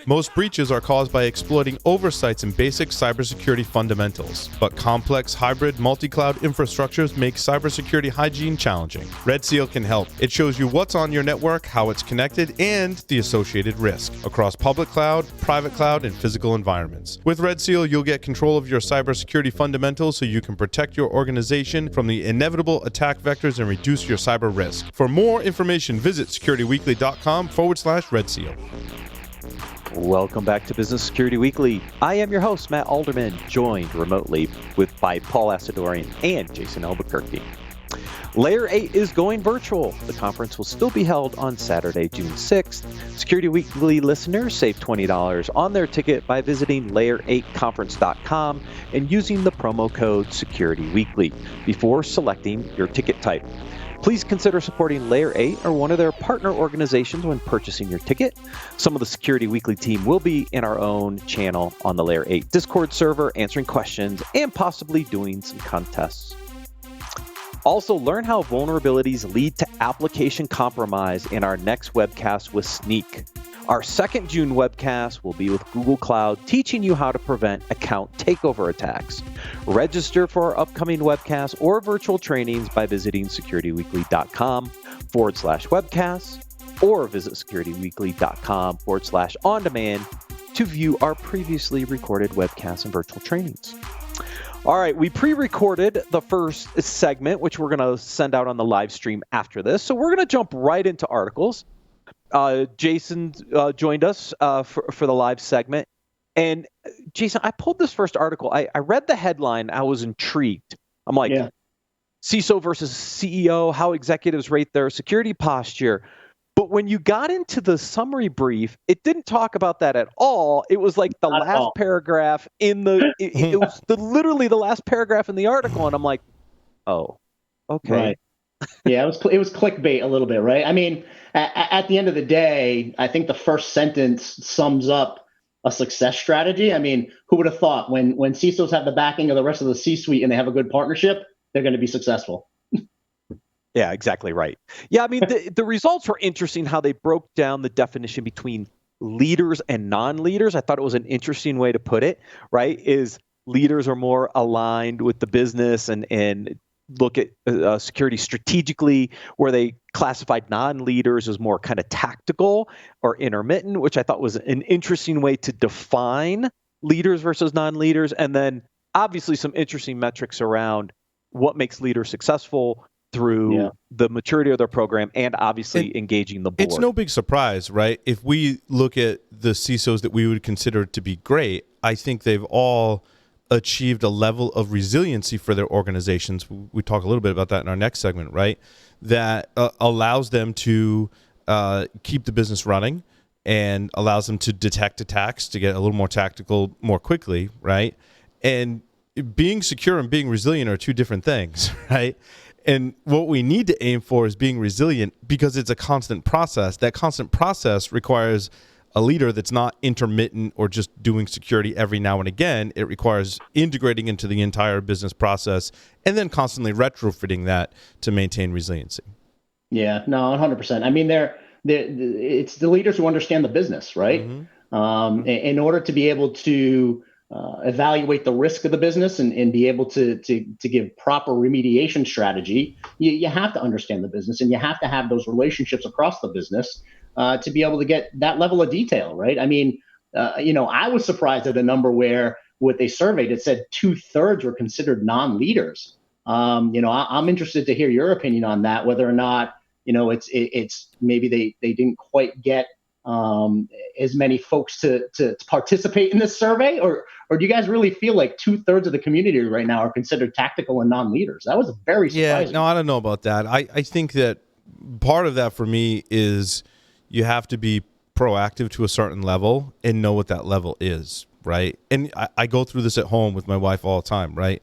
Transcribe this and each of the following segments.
Most breaches are caused by exploiting oversights in basic cybersecurity fundamentals, but complex hybrid multi-cloud infrastructures make cybersecurity hygiene challenging. Red Seal can help. It shows you what's on your network, how it's connected, and the associated risk across public cloud, private cloud, and physical environments. With Red Seal, you'll get control of your cybersecurity fundamentals so you can protect your organization from the inevitable attack vectors and reduce your cyber risk. For more information, visit securityweekly.com/Red Seal. Welcome back to Business Security Weekly. I am your host, Matt Alderman, joined remotely by Paul Asadorian and Jason Albuquerque. Layer 8 is going virtual. The conference will still be held on Saturday, June 6th. Security Weekly listeners save $20 on their ticket by visiting layer8conference.com and using the promo code SecurityWeekly before selecting your ticket type. Please consider supporting Layer 8 or one of their partner organizations when purchasing your ticket. Some of the Security Weekly team will be in our own channel on the Layer 8 Discord server, answering questions and possibly doing some contests. Also, learn how vulnerabilities lead to application compromise in our next webcast with Sneak. Our second June webcast will be with Google Cloud, teaching you how to prevent account takeover attacks. Register for our upcoming webcasts or virtual trainings by visiting securityweekly.com/webcasts or visit securityweekly.com/on-demand to view our previously recorded webcasts and virtual trainings. All right, we pre-recorded the first segment, which we're going to send out on the live stream after this. So we're going to jump right into articles. Jason joined us for the live segment. And Jason, I pulled this first article. I read the headline. I was intrigued. I'm like, CISO versus CEO, how executives rate their security posture. But when you got into the summary brief, it didn't talk about that at all. It was like the last paragraph in the, it was literally the last paragraph in the article. And I'm like, oh, okay. Right. Yeah, it was clickbait a little bit, right? I mean, at the end of the day, I think the first sentence sums up a success strategy. I mean, who would have thought when CISOs have the backing of the rest of the C-suite and they have a good partnership, they're going to be successful. Yeah, exactly right. Yeah, I mean, the results were interesting, how they broke down the definition between leaders and non-leaders. I thought it was an interesting way to put it, right? Is leaders are more aligned with the business and look at security strategically, where they classified non-leaders as more kind of tactical or intermittent, which I thought was an interesting way to define leaders versus non-leaders. And then obviously some interesting metrics around what makes leaders successful through the maturity of their program and obviously engaging the board. It's no big surprise, right? If we look at the CISOs that we would consider to be great, I think they've all achieved a level of resiliency for their organizations. We talk a little bit about that in our next segment, right? That allows them to keep the business running and allows them to detect attacks, to get a little more tactical more quickly, right? And being secure and being resilient are two different things, right? And what we need to aim for is being resilient because it's a constant process. That constant process requires a leader that's not intermittent or just doing security every now and again. It requires integrating into the entire business process and then constantly retrofitting that to maintain resiliency. Yeah, no, 100%. I mean, it's the leaders who understand the business, right? Mm-hmm. In order to be able to evaluate the risk of the business and be able to give proper remediation strategy, you have to understand the business and you have to have those relationships across the business to be able to get that level of detail, right? I mean, I was surprised at the number where what they surveyed, it said 2/3 were considered non-leaders. I'm interested to hear your opinion on that, whether or not, it's maybe they didn't quite get as many folks to participate in this survey, or do you guys really feel like 2/3 of the community right now are considered tactical and non-leaders? That was very surprising. Yeah, no, I don't know about that. I think that part of that for me is you have to be proactive to a certain level and know what that level is, right? And I go through this at home with my wife all the time, right?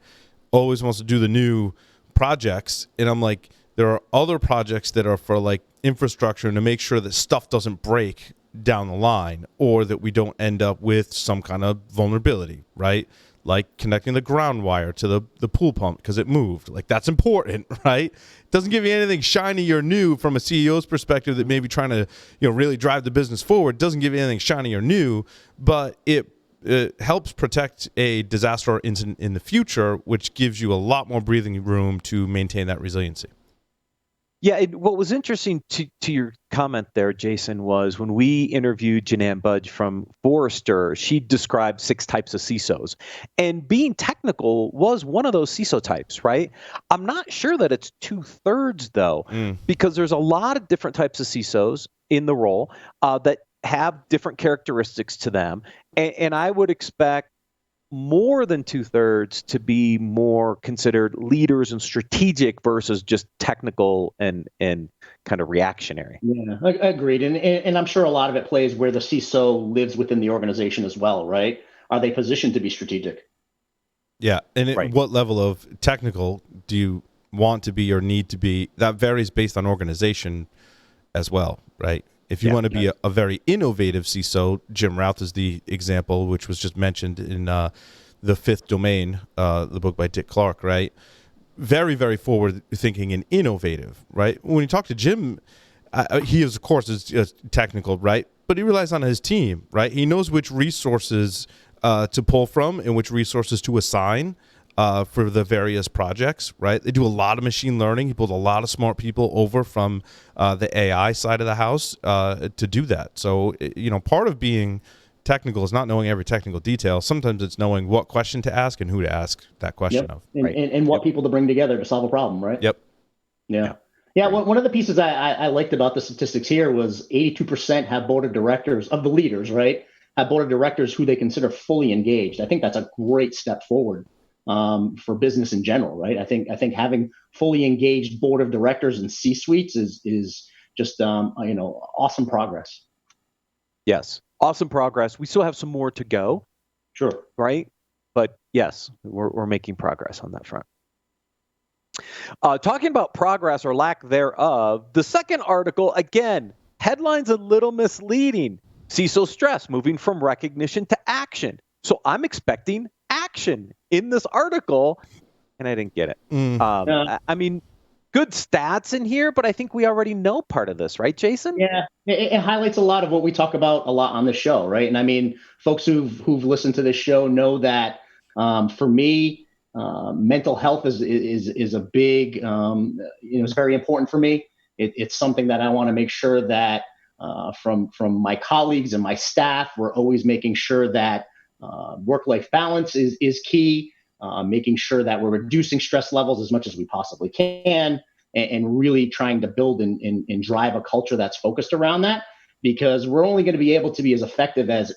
Always wants to do the new projects, and I'm like, there are other projects that are for like infrastructure and to make sure that stuff doesn't break down the line or that we don't end up with some kind of vulnerability, right? like connecting the ground wire to the pool pump because it moved. Like, that's important, right? It doesn't give you anything shiny or new from a CEO's perspective that may be trying to, really drive the business forward. It doesn't give you anything shiny or new, but it helps protect a disaster or incident in the future, which gives you a lot more breathing room to maintain that resiliency. Yeah, what was interesting to your comment there, Jason, was when we interviewed Janan Budge from Forrester, she described 6 types of CISOs. And being technical was one of those CISO types, right? I'm not sure that it's 2/3, though, because there's a lot of different types of CISOs in the role that have different characteristics to them. And I would expect more than 2/3 to be more considered leaders and strategic versus just technical and kind of reactionary. Yeah, agreed. And I'm sure a lot of it plays where the CISO lives within the organization as well, right? Are they positioned to be strategic? Yeah, and Right. what level of technical do you want to be or need to be? That varies based on organization as well, right? If you want to be a very innovative CISO, Jim Routh is the example, which was just mentioned in The Fifth Domain, the book by Dick Clark, right? Very, very forward thinking and innovative, right? When you talk to Jim, he is, of course, is technical, right? But he relies on his team, right? He knows which resources to pull from and which resources to assign for the various projects, right? They do a lot of machine learning. He pulled a lot of smart people over from the AI side of the house to do that. So, part of being technical is not knowing every technical detail. Sometimes it's knowing what question to ask and who to ask that question of. And what people to bring together to solve a problem, right? Yep. Yeah. One of the pieces I liked about the statistics here was 82% have board of directors of the leaders, right? Have board of directors who they consider fully engaged. I think that's a great step forward for business in general, right? I think having fully engaged board of directors and C-suites is just awesome progress. Yes, awesome progress. We still have some more to go. Sure. Right, but yes, we're making progress on that front. Talking about progress or lack thereof, the second article, again, headline's a little misleading. CISO stress moving from recognition to action. So I'm expecting action in this article, and I didn't get it. I mean, good stats in here, but I think we already know part of this, right, Jason? Yeah, it highlights a lot of what we talk about a lot on the show, right? And I mean, folks who've listened to this show know that for me, mental health is a big, it's very important for me. It's something that I want to make sure that from my colleagues and my staff, we're always making sure that work-life balance is key, making sure that we're reducing stress levels as much as we possibly can, and really trying to build and drive a culture that's focused around that, because we're only going to be able to be as effective as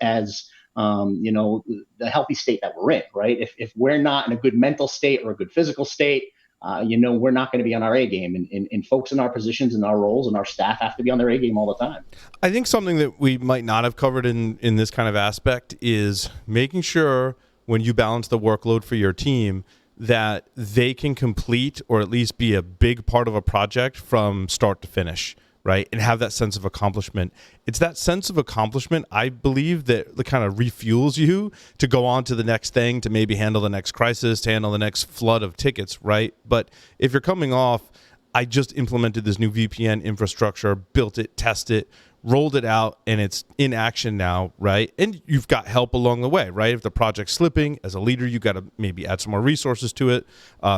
the healthy state that we're in, right? If we're not in a good mental state or a good physical state, we're not going to be on our A game, and folks in our positions and our roles and our staff have to be on their A game all the time. I think something that we might not have covered in this kind of aspect is making sure when you balance the workload for your team that they can complete or at least be a big part of a project from start to finish, right? And have that sense of accomplishment. It's that sense of accomplishment, I believe, that kind of refuels you to go on to the next thing, to maybe handle the next crisis, to handle the next flood of tickets, right? But if you're coming off, I just implemented this new VPN infrastructure, built it, tested it, rolled it out, and it's in action now, right? And you've got help along the way, right? If the project's slipping, as a leader, you got to maybe add some more resources to it,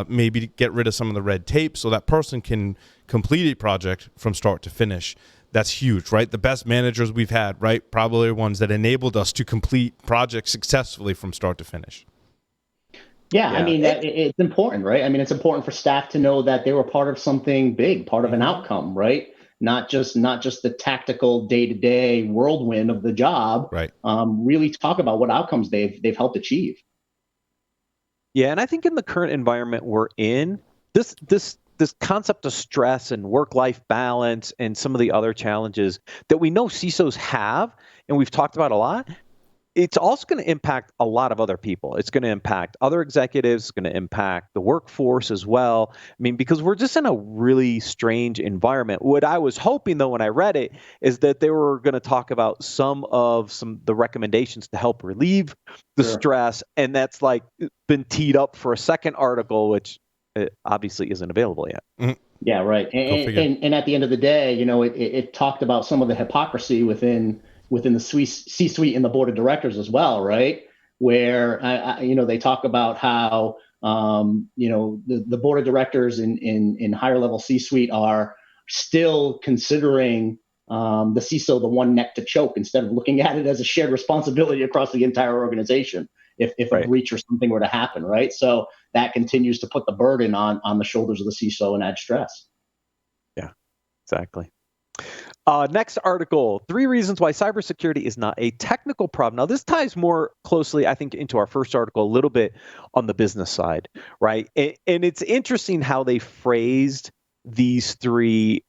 maybe get rid of some of the red tape so that person can complete a project from start to finish. That's huge, right? The best managers we've had, right, probably are ones that enabled us to complete projects successfully from start to finish. Yeah, I mean, it's important, right? I mean, it's important for staff to know that they were part of something big, part of an outcome, right? Not just the tactical day-to-day whirlwind of the job. Right. Really talk about what outcomes they've helped achieve. Yeah, and I think in the current environment we're in, this concept of stress and work-life balance and some of the other challenges that we know CISOs have, and we've talked about a lot, it's also going to impact a lot of other people. It's going to impact other executives. It's going to impact the workforce as well. I mean, because we're just in a really strange environment. What I was hoping, though, when I read it, is that they were going to talk about some of the recommendations to help relieve the stress, and that's like been teed up for a second article, which obviously isn't available yet. Mm-hmm. Yeah, right. And at the end of the day, it talked about some of the hypocrisy within the C-suite and the board of directors as well, right? Where they talk about how the board of directors in higher level C-suite are still considering the CISO the one neck to choke instead of looking at it as a shared responsibility across the entire organization. If a breach or something were to happen, right? So that continues to put the burden on the shoulders of the CISO and add stress. Yeah, exactly. Next article, 3 reasons why cybersecurity is not a technical problem. Now, this ties more closely, I think, into our first article a little bit on the business side, right? And it's interesting how they phrased these 3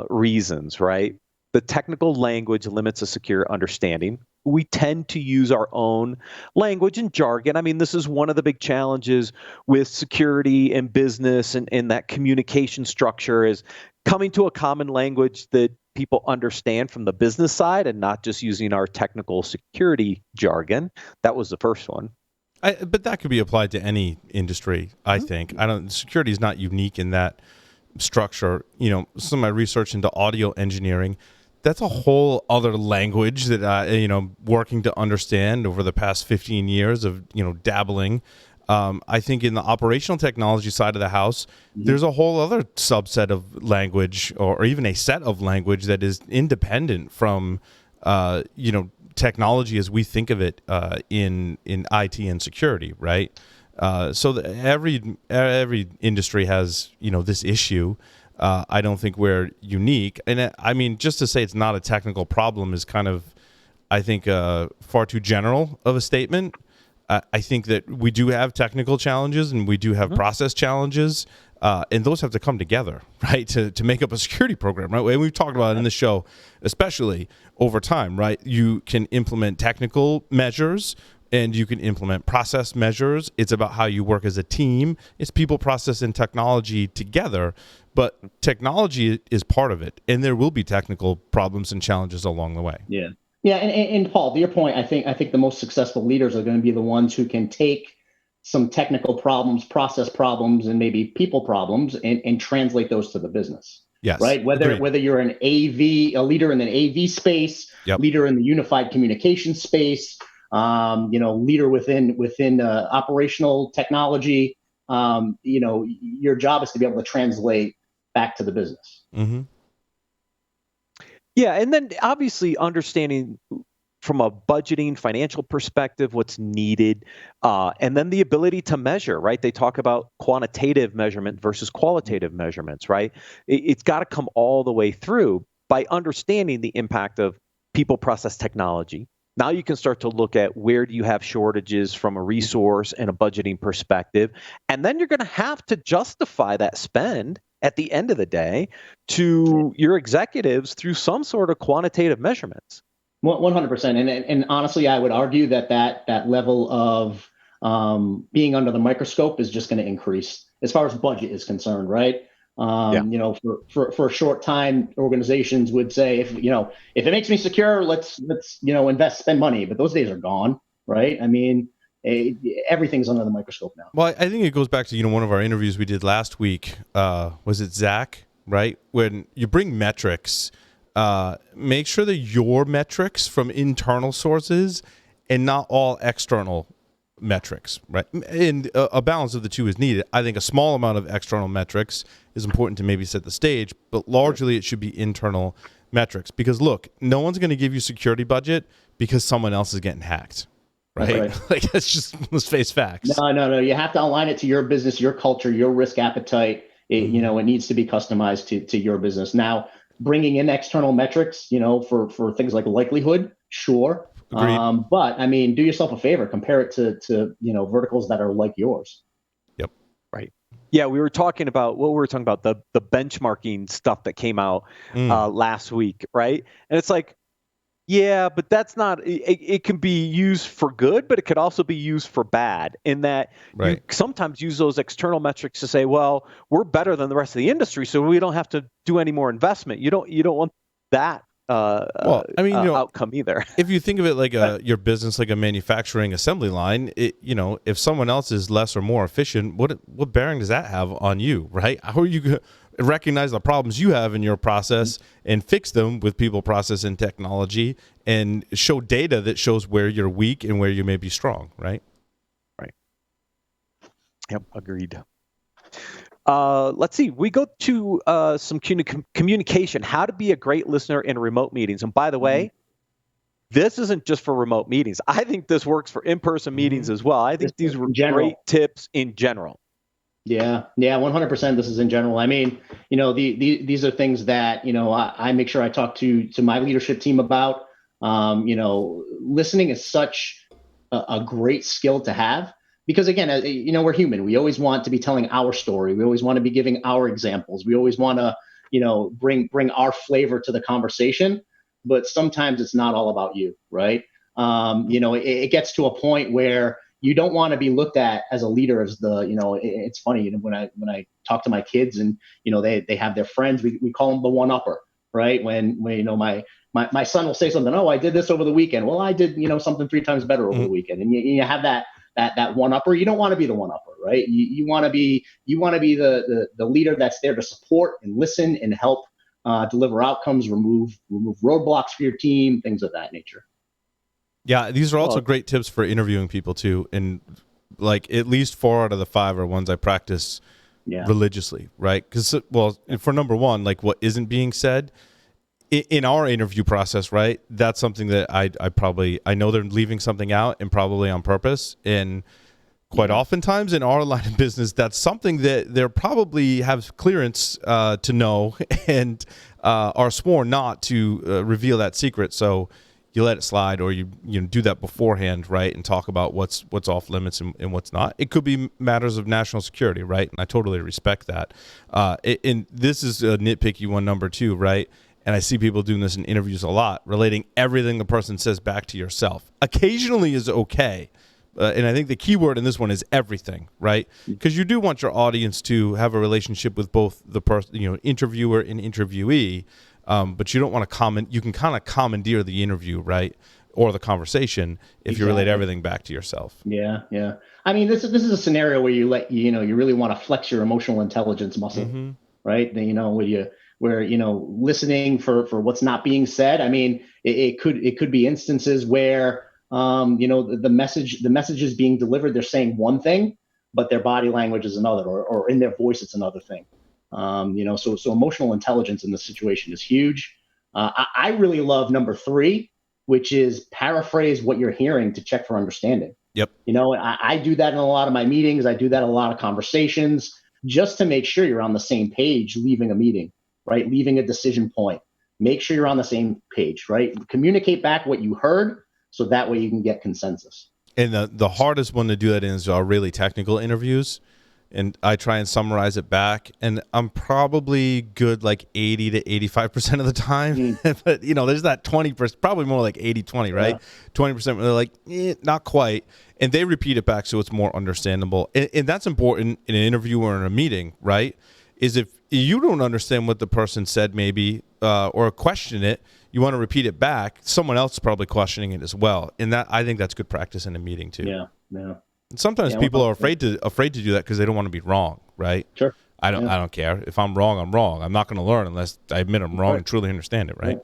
reasons, right? The technical language limits a secure understanding. We tend to use our own language and jargon. I mean, this is one of the big challenges with security and business and that communication structure is coming to a common language that people understand from the business side and not just using our technical security jargon. That was the first one. But that could be applied to any industry, I think. Security is not unique in that structure. Some of my research into audio engineering, that's a whole other language that working to understand over the past 15 years of dabbling. I think in the operational technology side of the house, there's a whole other subset of language or even a set of language that is independent from technology as we think of it in IT and security, right? So every industry has this issue. I don't think we're unique. And I mean, just to say it's not a technical problem is kind of, I think, far too general of a statement. I think that we do have technical challenges and we do have process challenges, and those have to come together, right, to make up a security program, right? And we've talked about it in the show, especially over time, right? You can implement technical measures and you can implement process measures. It's about how you work as a team. It's people, process, and technology together. But technology is part of it, and there will be technical problems and challenges along the way. Yeah. Yeah, and Paul, to your point, I think the most successful leaders are going to be the ones who can take some technical problems, process problems, and maybe people problems, and translate those to the business. Yes. Right. Whether you're a leader in an AV space, leader in the unified communication space, leader within operational technology, your job is to be able to translate back to the business. Mm-hmm. Yeah, and then obviously understanding from a budgeting, financial perspective, what's needed, and then the ability to measure, right? They talk about quantitative measurement versus qualitative measurements, right? It's got to come all the way through by understanding the impact of people, process, technology. Now you can start to look at where do you have shortages from a resource and a budgeting perspective, and then you're going to have to justify that spend at the end of the day to your executives through some sort of quantitative measurements. 100%. And honestly, I would argue that level of being under the microscope is just going to increase as far as budget is concerned, right? For a short time, organizations would say, if it makes me secure, let's spend money. But those days are gone, right? I mean, everything's under the microscope now. Well, I think it goes back to one of our interviews we did last week. Was it Zach? Right? When you bring metrics, make sure that your metrics from internal sources and not all external metrics, right? And a balance of the two is needed. I think a small amount of external metrics is important to maybe set the stage, but largely it should be internal metrics. Because look, no one's going to give you security budget because someone else is getting hacked. Right? Like let's face facts. No. You have to align it to your business, your culture, your risk appetite. It needs to be customized to your business. Now, bringing in external metrics, for things like likelihood, sure. But I mean, do yourself a favor, compare it to verticals that are like yours. Yep. Right. Yeah, we were talking about the benchmarking stuff that came out last week, right? And it's like, Yeah, but that's not. It can be used for good, but it could also be used for bad. In that you sometimes use those external metrics to say, well, we're better than the rest of the industry, so we don't have to do any more investment. You don't want that Well, I mean, outcome either. If you think of it like your business, like a manufacturing assembly line, if someone else is less or more efficient, what bearing does that have on you, right? How are you going to recognize the problems you have in your process and fix them with people, process, and technology, and show data that shows where you're weak and where you may be strong, right? Right. Yep, agreed. Let's see. We go to some communication, how to be a great listener in remote meetings. And by the way, this isn't just for remote meetings. I think this works for in-person meetings as well. I think these were great tips in general. Yeah, 100%. This is in general. I mean, these are things that, I make sure I talk to my leadership team about. Listening is such a great skill to have. Because again, we're human. We always want to be telling our story. We always want to be giving our examples. We always want to, bring our flavor to the conversation. But sometimes it's not all about you, right? It gets to a point where you don't want to be looked at as a leader as it's funny, when I talk to my kids and, they have their friends, we call them the one-upper, right? When my son will say something, oh, I did this over the weekend. Well, I did, something 3 times better over the weekend. And you have that one-upper. You don't want to be the one-upper, right? You want to be the leader that's there to support and listen and help deliver outcomes, remove roadblocks for your team, things of that nature. Yeah, these are also great tips for interviewing people too. And like at least 4 out of the 5 are ones I practice religiously, right? Because, for number one, like what isn't being said in our interview process, right? That's something that I know they're leaving something out, and probably on purpose. And quite oftentimes in our line of business, that's something that they probably have clearance to know and are sworn not to reveal that secret. So you let it slide, or you do that beforehand, right? And talk about what's off limits and what's not. It could be matters of national security, right? And I totally respect that. And this is a nitpicky one, number 2, right? And I see people doing this in interviews a lot, relating everything the person says back to yourself. Occasionally is okay. And I think the key word in this one is everything, right? Because you do want your audience to have a relationship with both the person, interviewer and interviewee, but you don't want to comment. You can kind of commandeer the interview, right, or the conversation if you relate everything back to yourself. Yeah. I mean, this is a scenario where you really want to flex your emotional intelligence muscle, right? Where listening for what's not being said. I mean, it could be instances where the message is being delivered. They're saying one thing, but their body language is another, or in their voice it's another thing. So emotional intelligence in this situation is huge. I really love number 3, which is paraphrase what you're hearing to check for understanding. Yep. I do that in a lot of my meetings. I do that in a lot of conversations, just to make sure you're on the same page leaving a meeting, right? Leaving a decision point. Make sure you're on the same page, right? Communicate back what you heard, so that way you can get consensus. And the hardest one to do that in is our really technical interviews. And I try and summarize it back. And I'm probably good like 80 to 85% of the time. But, there's that 20%, probably more like 80-20, right? 20% where they're like, not quite. And they repeat it back so it's more understandable. And that's important in an interview or in a meeting, right? Is if you don't understand what the person said maybe or question it, you want to repeat it back, someone else is probably questioning it as well. And I think that's good practice in a meeting too. Yeah. And sometimes people are afraid to do that because they don't want to be wrong, right? Sure. I don't care. If I'm wrong, I'm wrong. I'm not going to learn unless I admit I'm wrong and truly understand it, right?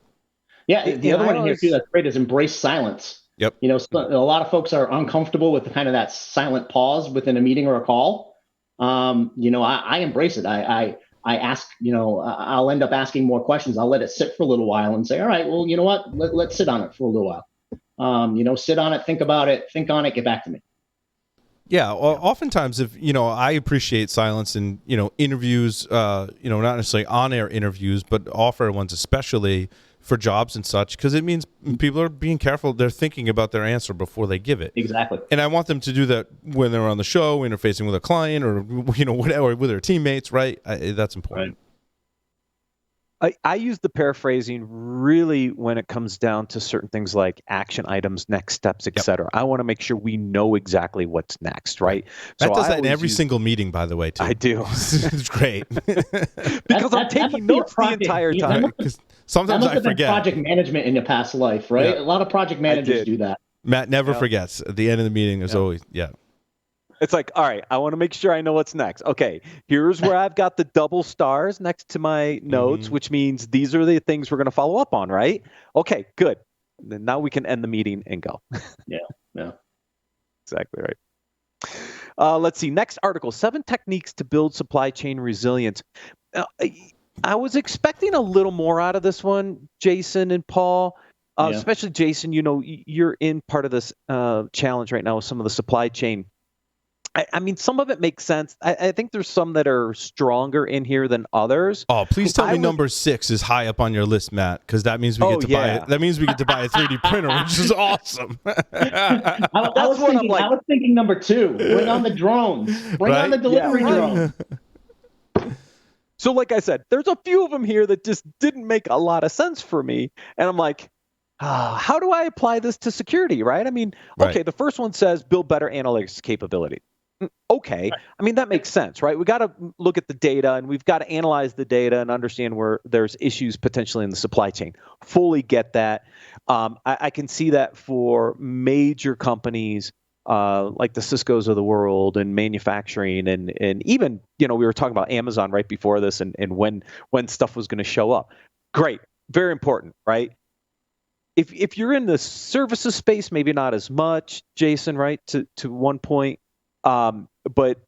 Yeah. The other one here too that's great is embrace silence. Yep. A lot of folks are uncomfortable with the kind of that silent pause within a meeting or a call. I embrace it. I ask, I'll end up asking more questions. I'll let it sit for a little while and say, all right, well, you know what? Let's sit on it for a little while. Sit on it, think about it, think on it, get back to me. Yeah. Well, oftentimes I appreciate silence in, interviews, not necessarily on-air interviews, but off-air ones, especially for jobs and such, because it means people are being careful. They're thinking about their answer before they give it. Exactly. And I want them to do that when they're on the show, interfacing with a client or, whatever, with their teammates, right? That's important. I use the paraphrasing really when it comes down to certain things like action items, next steps, et cetera. I want to make sure we know exactly what's next, right? Matt So does I that in always every single meeting, by the way, too. I do. It's great. Because I'm taking notes the entire time. Sometimes that must I have been forget. project management in your past life, right? Yeah. A lot of project managers do that. Matt never forgets. At the end of the meeting, there's always, It's like, all right, I want to make sure I know what's next. Okay, here's where I've got the double stars next to my notes, which means these are the things we're going to follow up on, right? Okay, good. Then now we can end the meeting and go. Yeah. Exactly right. Let's see. Next article, 7 techniques to build supply chain resilience. I was expecting a little more out of this one, Jason and Paul. Especially Jason, you're in part of this challenge right now with some of the supply chain. I mean, some of it makes sense. I think there's some that are stronger in here than others. Oh, please tell me number 6 is high up on your list, Matt, because that means we get to buy it. That means we get to buy a 3D printer, which is awesome. I was thinking number 2. Bring on the drones. Bring on the delivery drones. So, like I said, there's a few of them here that just didn't make a lot of sense for me, and I'm like, how do I apply this to security? Right? I mean, okay, the first one says build better analytics capability. Okay. I mean, that makes sense, right? We got to look at the data and we've got to analyze the data and understand where there's issues potentially in the supply chain. Fully get that. I can see that for major companies like the Ciscos of the world and manufacturing and even, we were talking about Amazon right before this and when stuff was going to show up. Great. Very important, right? If you're in the services space, maybe not as much, Jason, right? To one point. But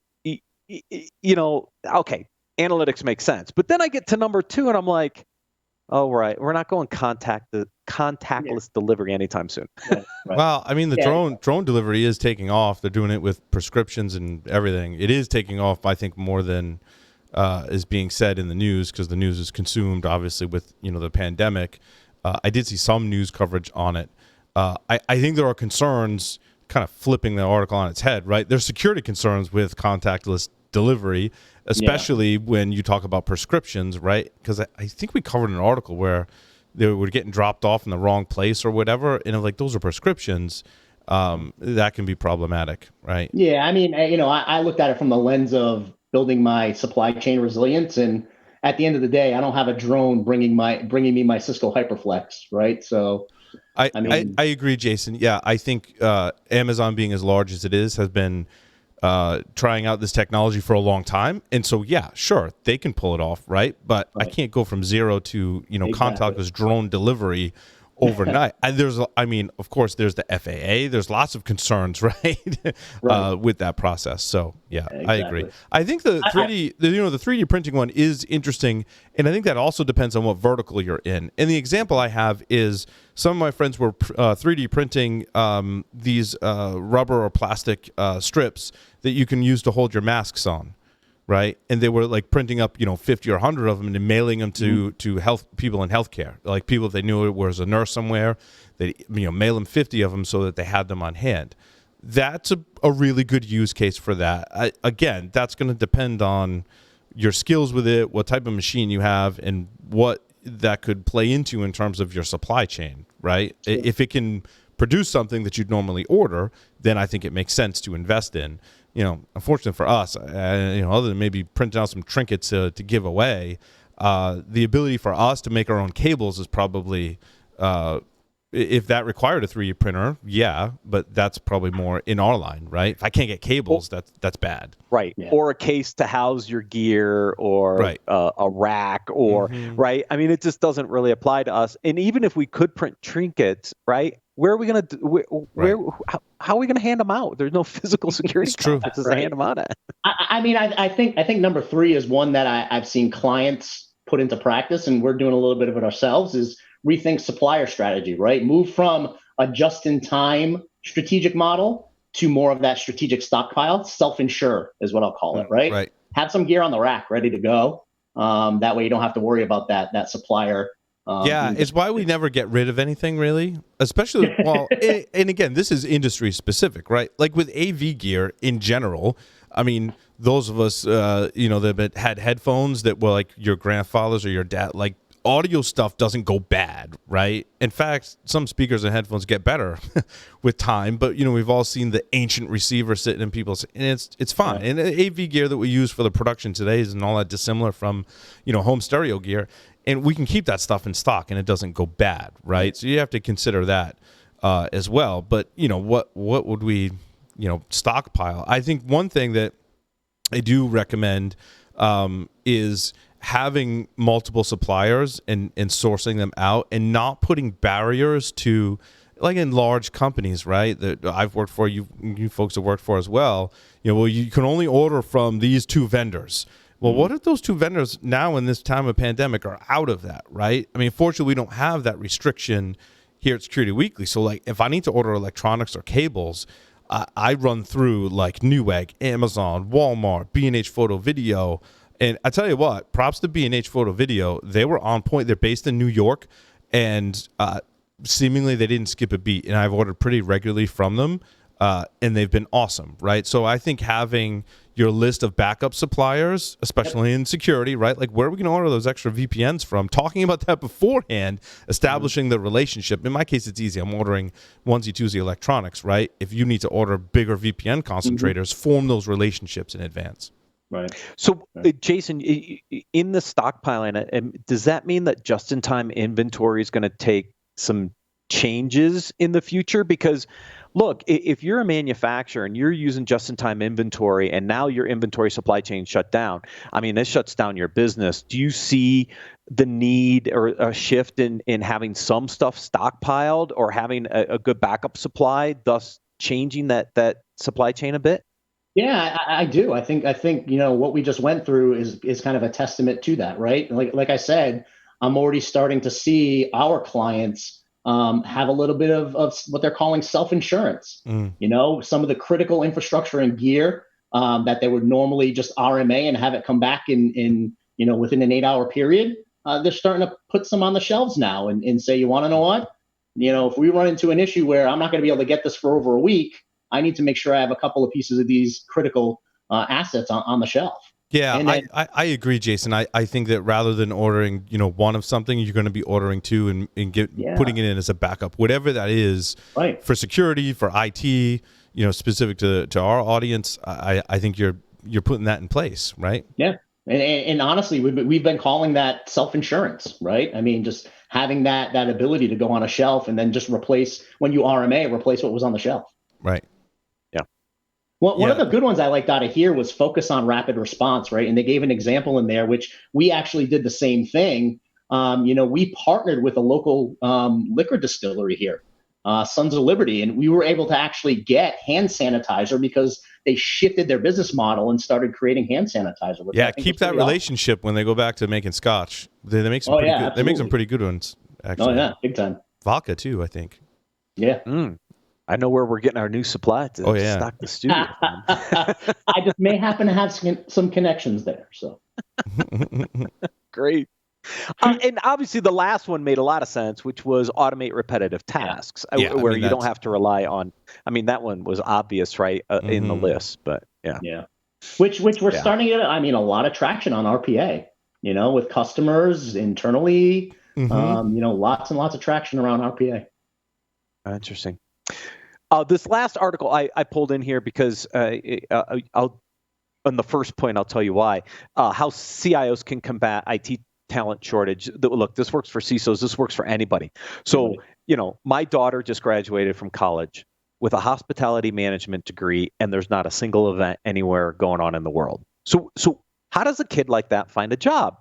okay, analytics makes sense. But then I get to number 2 and I'm like, oh, right, we're not going contactless delivery anytime soon. Right. Well, I mean, the drone delivery is taking off. They're doing it with prescriptions and everything. It is taking off, I think, more than is being said in the news because the news is consumed, obviously, with the pandemic. I did see some news coverage on it. I think there are concerns kind of flipping the article on its head, right? There's security concerns with contactless delivery, especially when you talk about prescriptions, right? Because I think we covered an article where they were getting dropped off in the wrong place or whatever, and like those are prescriptions. That can be problematic, right? Yeah, I mean, I looked at it from the lens of building my supply chain resilience, and at the end of the day, I don't have a drone bringing me my Cisco HyperFlex, right? So. I agree, Jason. Yeah, I think Amazon, being as large as it is, has been trying out this technology for a long time, and so yeah, sure, they can pull it off, right? But I can't go from 0 to contactless drone delivery overnight. Of course, there's the FAA. There's lots of concerns, right, with that process. So yeah, exactly. I agree. I think the 3D, the 3D printing one is interesting, and I think that also depends on what vertical you're in. And the example I have is some of my friends were 3D printing these rubber or plastic strips that you can use to hold your masks on. Right, and they were like printing up, 50 or 100 of them and mailing them to health people in healthcare. Like people, if they knew it was a nurse somewhere, they mail them 50 of them so that they had them on hand. That's a really good use case for that. Again, that's going to depend on your skills with it, what type of machine you have, and what that could play into in terms of your supply chain. Right, if it can produce something that you'd normally order, then I think it makes sense to invest in. Unfortunately for us, other than maybe printing out some trinkets to give away, the ability for us to make our own cables is probably, if that required a 3D printer, yeah, but that's probably more in our line, right? If I can't get cables, that's bad. Right. Yeah. Or a case to house your gear or a rack or, right? I mean, it just doesn't really apply to us. And even if we could print trinkets, right? Where are we going to how are we going to hand them out? There's no physical security to hand them out at. I think number 3 is one that I've seen clients put into practice, and we're doing a little bit of it ourselves, is rethink supplier strategy, right? Move from a just-in-time strategic model to more of that strategic stockpile. Self-insure is what I'll call it, right? Right. Have some gear on the rack ready to go. That way you don't have to worry about that supplier. It's why we never get rid of anything, really. Especially, and again, this is industry specific, right? Like with AV gear in general, I mean, those of us, that had headphones that were like your grandfather's or your dad, like audio stuff doesn't go bad, right? In fact, some speakers and headphones get better with time, but we've all seen the ancient receiver sitting in people's, and it's fine. And the AV gear that we use for the production today isn't all that dissimilar from home stereo gear, and we can keep that stuff in stock and it doesn't go bad, right? So you have to consider that as well. But what would we stockpile? I think one thing that I do recommend is having multiple suppliers and sourcing them out, and not putting barriers to, like in large companies, right, that I've worked for, you folks have worked for as well. Well, you can only order from these 2 vendors. Well, what if those 2 vendors now in this time of pandemic are out of that, right? I mean, fortunately, we don't have that restriction here at Security Weekly. So, like, if I need to order electronics or cables, I run through like Newegg, Amazon, Walmart, B&H Photo Video. And I tell you what, props to B&H Photo Video. They were on point. They're based in New York, and seemingly they didn't skip a beat. And I've ordered pretty regularly from them, and they've been awesome, right? So I think having your list of backup suppliers, especially in security, right? Like, where are we going to order those extra VPNs from? Talking about that beforehand, establishing the relationship. In my case, it's easy. I'm ordering onesie-twosie electronics, right? If you need to order bigger VPN concentrators, form those relationships in advance. Right. So, Jason, in the stockpiling, does that mean that just-in-time inventory is going to take some changes in the future? Because, look, if you're a manufacturer and you're using just-in-time inventory and now your inventory supply chain shut down, I mean, this shuts down your business. Do you see the need or a shift in having some stuff stockpiled or having a good backup supply, thus changing that supply chain a bit? Yeah, I do. I think what we just went through is kind of a testament to that, right? Like I said, I'm already starting to see our clients have a little bit of what they're calling self-insurance. Some of the critical infrastructure and gear that they would normally just RMA and have it come back in within an 8-hour period. They're starting to put some on the shelves now and say, you want to know what? If we run into an issue where I'm not going to be able to get this for over a week, I need to make sure I have a couple of pieces of these critical assets on the shelf. Yeah, then, I agree, Jason. I think that rather than ordering, one of something, you're going to be ordering 2 and putting it in as a backup, whatever that is, right, for security, for IT, specific to our audience. I think you're putting that in place, right? Yeah, and honestly, we've been calling that self-insurance, right? I mean, just having that ability to go on a shelf and then just replace, when you RMA, replace what was on the shelf. Right. Well, one of the good ones I liked out of here was focus on rapid response, right? And they gave an example in there, which we actually did the same thing. We partnered with a local liquor distillery here, Sons of Liberty, and we were able to actually get hand sanitizer because they shifted their business model and started creating hand sanitizer. Yeah, keep that relationship when they go back to making scotch. They make some pretty good. They make some pretty good ones, actually. Oh yeah, big time. Vodka too, I think. Yeah. I know where we're getting our new supply to stock the studio. I just may happen to have some connections there. So great. And obviously the last one made a lot of sense, which was automate repetitive tasks, where you don't have to rely on. I mean, that one was obvious, right, in the list, but yeah. Which we're starting to get. I mean, a lot of traction on RPA. With customers internally. Lots and lots of traction around RPA. Interesting. This last article I pulled in here because I'll on the first point, I'll tell you why. How CIOs can combat IT talent shortage. Look, this works for CISOs. This works for anybody. So, my daughter just graduated from college with a hospitality management degree, and there's not a single event anywhere going on in the world. So how does a kid like that find a job?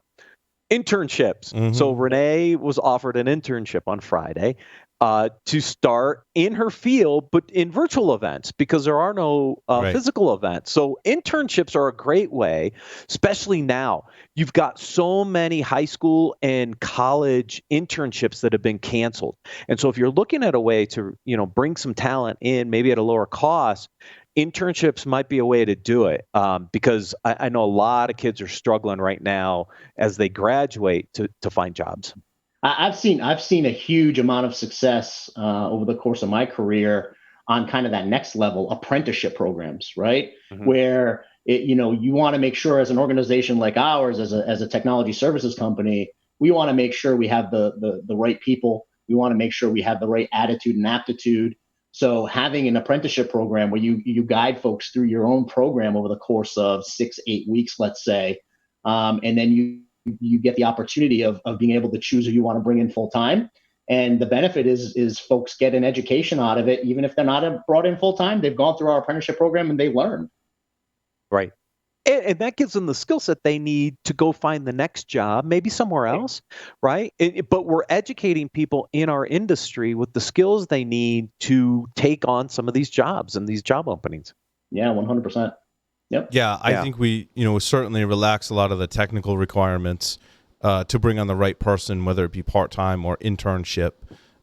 Internships. So Renee was offered an internship on Friday. To start in her field, but in virtual events because there are no physical events. So internships are a great way, especially now. You've got so many high school and college internships that have been canceled. And so if you're looking at a way to, bring some talent in, maybe at a lower cost, internships might be a way to do it because I know a lot of kids are struggling right now as they graduate to find jobs. I've seen a huge amount of success over the course of my career on kind of that next level apprenticeship programs, right? Where you want to make sure as an organization like ours, as a technology services company, we want to make sure we have the right people. We want to make sure we have the right attitude and aptitude. So having an apprenticeship program where you guide folks through your own program over the course of 6-8 weeks, let's say, and then you get the opportunity of being able to choose who you want to bring in full time. And the benefit is folks get an education out of it, even if they're not brought in full time. They've gone through our apprenticeship program and they learn. Right. And that gives them the skill set they need to go find the next job, maybe somewhere else, right? But we're educating people in our industry with the skills they need to take on some of these jobs and these job openings. Yeah, 100%. Yep. Yeah, I think we certainly relax a lot of the technical requirements to bring on the right person, whether it be part-time or internship.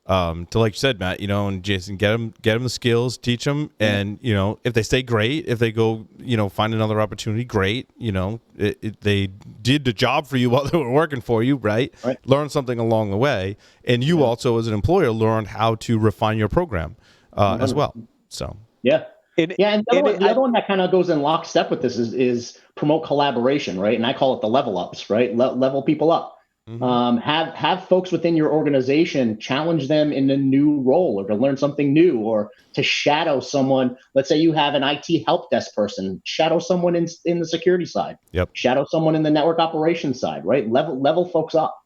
To, like you said, Matt, and Jason, get them the skills, teach them, and if they stay, great. If they go, find another opportunity, great. They did the job for you while they were working for you, right? Learn something along the way, and you also, as an employer, learn how to refine your program as well. So yeah. And the other one that kind of goes in lockstep with this is promote collaboration, right? And I call it the level ups, right? Level people up. Mm-hmm. Have folks within your organization challenge them in a new role, or to learn something new, or to shadow someone. Let's say you have an IT help desk person, shadow someone in the security side. Yep. Shadow someone in the network operations side, right? Level folks up.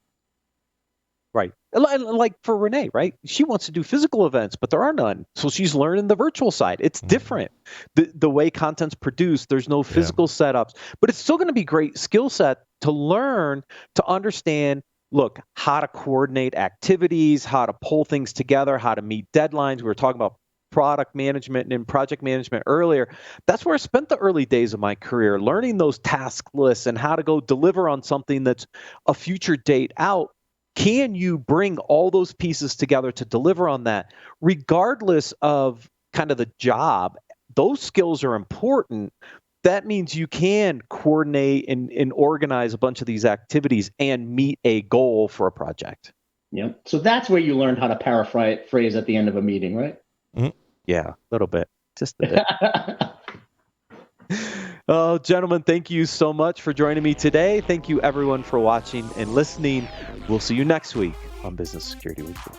Right. Like for Renee, right? She wants to do physical events, but there are none. So she's learning the virtual side. It's different. The way content's produced, there's no physical setups, but it's still going to be great skill set to learn, to understand, look, how to coordinate activities, how to pull things together, how to meet deadlines. We were talking about product management and project management earlier. That's where I spent the early days of my career, learning those task lists and how to go deliver on something that's a future date out. Can you bring all those pieces together to deliver on that? Regardless of kind of the job, those skills are important. That means you can coordinate and organize a bunch of these activities and meet a goal for a project. Yeah. So that's where you learned how to paraphrase at the end of a meeting, right? Mm-hmm. Yeah, a little bit. Just a bit. Oh, gentlemen, thank you so much for joining me today. Thank you, everyone, for watching and listening. We'll see you next week on Business Security Weekly.